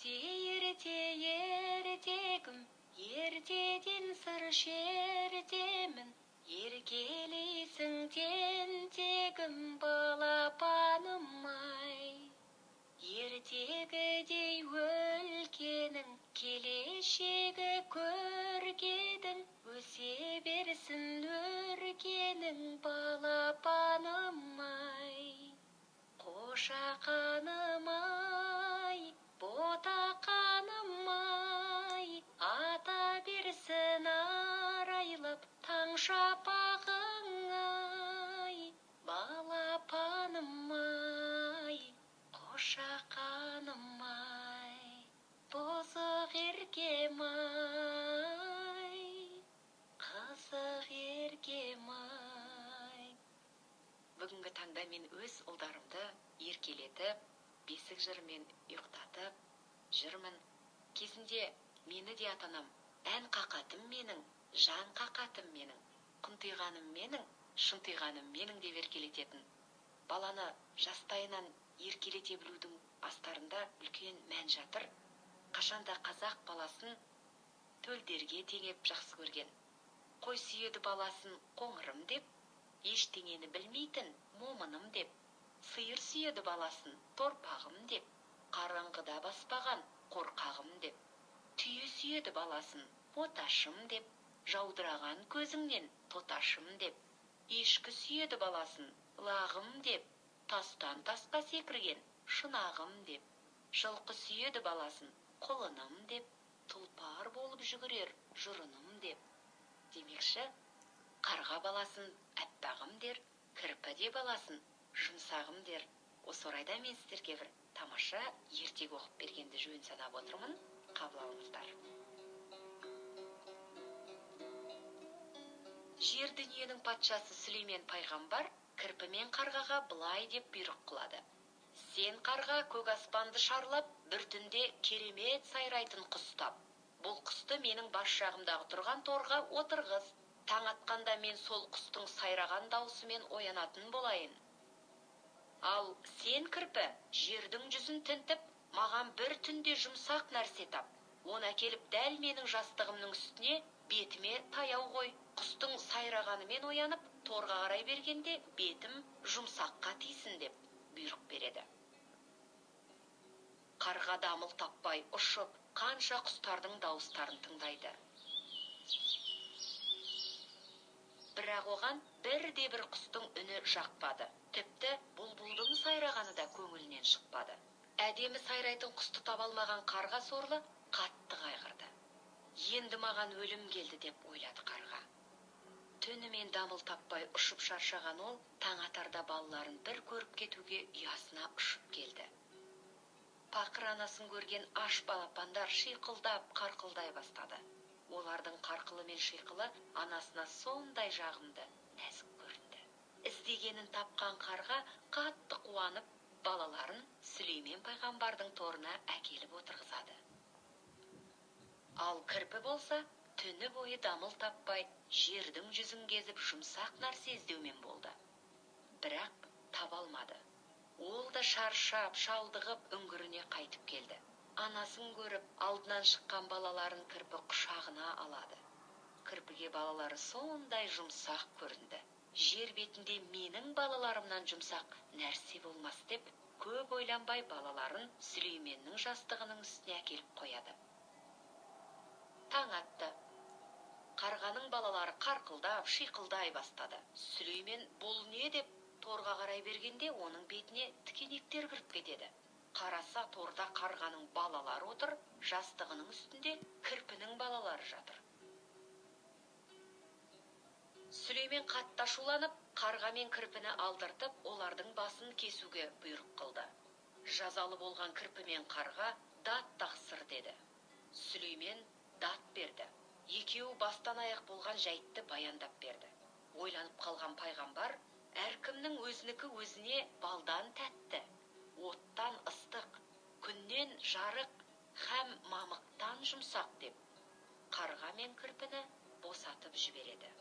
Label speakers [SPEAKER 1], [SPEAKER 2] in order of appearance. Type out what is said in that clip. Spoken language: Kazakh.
[SPEAKER 1] Ерте ертегім, ертеден сыр шертемін. Еркелейсің тентегім, балапаным-ай. Ертегідей өлкенің, келешегі көркедің. Өсе берсін өркенің, балапаным-ай. Қошақаным-ай, ботақаным-ай, ата берсін арайлап таң шапағың-ай. Балапаным-ай, қошақаным-ай, бозық еркем-ай, қызық еркем-ай. Бүгінгі таңда мен өз ұлдарымды еркелетіп, бесік жырмен ұйықтатып жүрмін. Кезінде мені де атанам, ән қақатым менің, жан қақатым менің, құнтиғаным менің, шынтиғаным менің деп еркелететін. Баланы жастайынан еркелете білудің астарында үлкен мән жатыр. Қашанда қазақ баласын төлдерге теңеп жақсы көрген. Қой сүйеді баласын қоңырым деп, ештеңені білмейтін момыным деп. Сиыр сүйеді баласын торпағым деп, қараңғыда баспаған қорқағым деп. Түйе сүйеді баласын боташым деп, жаудыраған көзіңнен тоташым деп. Ешкі сүйеді баласын лағым деп, тастан тасқа секірген шынағым деп. Жылқы сүйеді баласын құлыным деп, тұлпар болып жүгірер жұрыным деп. Демекші, қарға баласын әппағым дер, кірпі де баласын жұмсағым дер. Осы орайда мен сіздерге бір тамаша ертегі оқып бергенді жөн санап отырмын. Қабыл алыңыздар. Жер дүниенің патшасы Сүлеймен пайғамбар кірпі мен қарғаға былай деп бұйрық қылады. Сен қарға көк аспанды шарлап, бір түнде керемет сайрайтын құс тап. Бұл құсты менің бас жағымдағы тұрған торға отырғыз. Таң атқанда мен сол құстың сайраған даусымен оянатын болайын. Ал сен кірпі, жердің жүзін тінтіп, маған бір түнде жұмсақ нәрсе тап. Оны әкеліп дәл менің жастығымның үстіне, бетіме таяу қой. Құстың сайрағанымен оянып, торға қарай бергенде бетім жұмсаққа тисін деп бұйрық береді. Қарға дамыл таппай ұшып, қанша құстардың дауыстарын тыңдайды. Бірақ оған бірде-бір құстың үні жақпады. Тіпті бұлбұлдың сайрағаны да көңілінен шықпады. Әдемі сайрайтын құсты таба алмаған қарға сорлы қатты қайғырды. Енді маған өлім келді деп ойлады қарға. Түнімен дамыл таппай ұшып шаршаған ол, таң атарда балаларын бір көріп кетуге ұясына ұшып келді. Пақыр анасын көрген аш балапандар шиқылдап, қарқылдай бастады. Олардың қарқылы мен шиқылы анасына сондай жағымды, нәзік көрінді. Іздегенін тапқан қарға қатты қуанып, балаларын Сүлеймен пайғамбардың торына әкеліп отырғызады. Ал кірпі болса, түні бойы дамыл таппай, жердің жүзін кезіп жұмсақ нәрсе іздеумен болды. Бірақ таба алмады. Ол да шаршап, шалдығып үңгіріне қайтып келді. Анасын көріп, алдынан шыққан балаларын кірпі құшағына алады. Кірпіге балалары сондай жұмсақ көрінді. Жер бетінде менің балаларымнан жұмсақ нәрсе болмас деп, көп ойланбай балаларын Сүлейменнің жастығының үстіне әкеліп қояды. Таң атты. Қарғаның балалары қарқылдап, шиқылдай бастады. Сүлеймен бұл не деп торға қарай бергенде оның бетіне тікенектер кіріп кетеді. Қараса торда қарғаның балалары отыр, жастығының үстінде кірпінің балалары жатыр. Сүлеймен қатты ашуланып, қарға мен кірпіні алдыртып, олардың басын кесуге бұйрық қылды. Жазалы болған кірпі мен қарға дат тақсыр деді. Сүлеймен дат берді. Екеуі бастан аяқ болған жайтты баяндап берді. Ойланып қалған пайғамбар, әркімнің өзінікі өзіне балдан тәтті, оттан ыстық, күннен жарық, һәм мамықтан жұмсақ деп, қарға мен кірпіні босатып жібереді.